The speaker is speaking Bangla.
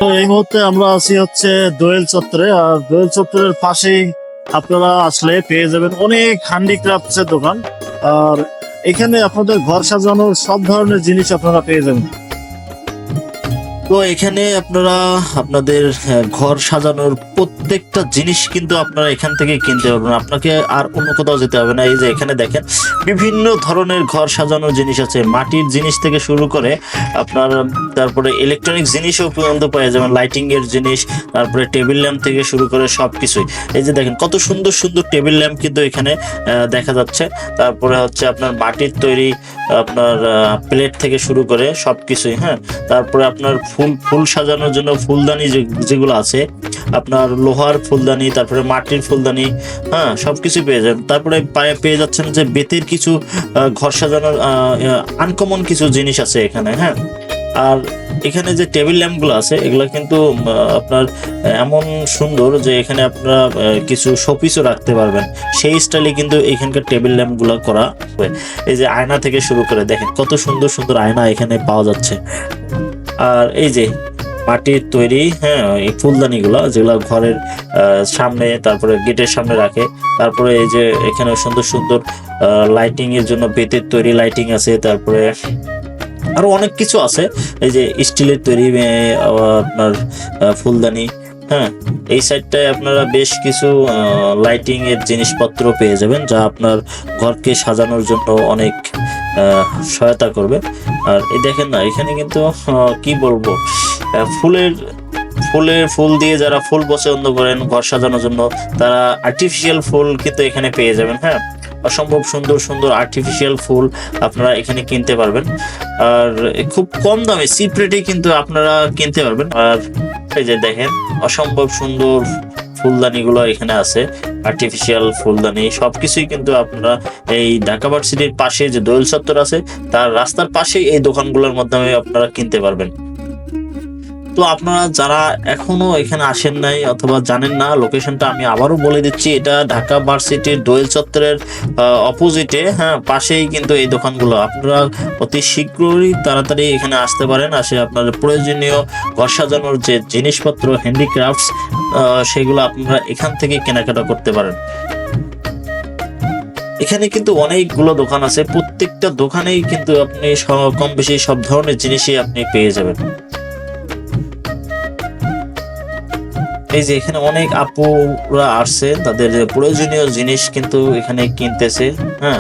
তো এই মুহূর্তে আমরা আছি হচ্ছে দোয়েল চত্বরে। আর দোয়েল চত্বরের পাশেই আপনারা আসলে পেয়ে যাবেন অনেক হ্যান্ডিক্রাফটস এর দোকান। আর এখানে আপনাদের ঘর সাজানোর সব ধরনের জিনিস আপনারা পেয়ে যাবেন। তো এখানে আপনারা আপনাদের ঘর সাজানোর প্রত্যেকটা জিনিস কিন্তু আপনারা এখান থেকে কিনতে পারবেন, আপনাকে আর অন্য কোথাও যেতে হবে না। এই যে এখানে দেখেন বিভিন্ন ধরনের ঘর সাজানোর জিনিস আছে, মাটির জিনিস থেকে শুরু করে আপনার তারপরে ইলেকট্রনিক জিনিসও পর্যন্ত পেয়ে যাবেন, লাইটিং এর জিনিস, তারপরে টেবিল ল্যাম্প থেকে শুরু করে সবকিছুই। এই যে দেখেন কত সুন্দর সুন্দর টেবিল ল্যাম্প কিন্তু এখানে দেখা যাচ্ছে। তারপরে হচ্ছে আপনার মাটির তৈরি আপনার প্লেট থেকে শুরু করে সবকিছুই। হ্যাঁ, তারপরে আপনার ফুল সাজানোর জন্য ফুলদানি যেগুলো আছে, আপনার লোহার ফুলদানি, তারপরে মাটির ফুলদানি, হ্যাঁ সবকিছু পেয়ে যাবেন। তারপরে পেয়ে যাচ্ছেন যে বেতের কিছু ঘর সাজানোর আনকমন কিছু জিনিস আছে এখানে। হ্যাঁ, আর এখানে যে টেবিল ল্যাম্পগুলো আছে এগুলো কিন্তু আপনার এমন সুন্দর যে এখানে আপনারা কিছু শোপিসও রাখতে পারবেন, সেই স্টাইলে কিন্তু এখানকার টেবিল ল্যাম্পগুলো করা হয়। এই যে আয়না থেকে শুরু করে দেখেন কত সুন্দর সুন্দর আয়না এখানে পাওয়া যাচ্ছে। আর এই যে মাটির তৈরি, হ্যাঁ, এই ফুলদানিগুলো যেগুলো ঘরের সামনে, তারপরে গেটের সামনে রাখে। তারপরে এই যে এখানে সুন্দর সুন্দর লাইটিং এর জন্য বেতের তৈরি লাইটিং আছে, তারপরে আরো অনেক কিছু আছে। এই যে স্টিলের তৈরি আপনার ফুলদানি। হ্যাঁ, এই সাইডটায় আপনারা বেশ কিছু লাইটিং এর জিনিসপত্র পেয়ে যাবেন, যা আপনার ঘরকে সাজানোর জন্য অনেক সহায়তা করবে। আর এই দেখেন না, এখানে কিন্তু কি বলবো, ফুলের ফুল দিয়ে যারা ফুল পছন্দ করেন ঘর সাজানোর জন্য, তারা আর্টিফিশিয়াল ফুল কিন্তু এখানে পেয়ে যাবেন। হ্যাঁ, অসম্ভব সুন্দর সুন্দর আর্টিফিশিয়াল ফুল আপনারা এখানে কিনতে পারবেন, আর খুব কম দামে চিপ রেটে কিন্তু আপনারা কিনতে পারবেন। আর এই যে দেখেন অসম্ভব সুন্দর ফুলদানিগুলো এখানে আছে, আর্টিফিশিয়াল ফুলদানি সবকিছুই কিন্তু আপনারা এই ঢাকা ভার্সিটির পাশে যে দোয়েল চত্বর আছে তার রাস্তার পাশেই এই দোকানগুলোর মাধ্যমে আপনারা কিনতে পারবেন। তো আপনারা যারা এখনো এখানে আসেন নাই অথবা জানেন না, লোকেশনটা আমি আবারও বলে দিচ্ছি, এটা ঢাকা ভার্সিটির দোয়েল চত্বরের অপোজিটে, হ্যাঁ, পাশেই কিন্তু এই দোকানগুলো। আপনারা অতি শীঘ্রই তাড়াতাড়ি এখানে আসতে পারেন, আসে আপনাদের প্রয়োজনীয় ঘর সাজানোর যে জিনিসপত্র হ্যান্ডিক্রাফটস সেগুলো আপনারা এখান থেকে কেনাকাটা করতে পারেন। এখানে কিন্তু অনেকগুলো দোকান আছে, প্রত্যেকটা দোকানেই কিন্তু আপনি কম বেশি সব ধরনের জিনিসই আপনি পেয়ে যাবেন। এই যে এখানে অনেক আপুরা আসছে, তাদের প্রয়োজনীয় জিনিস কিন্তু এখানে কিনতেছে। হ্যাঁ।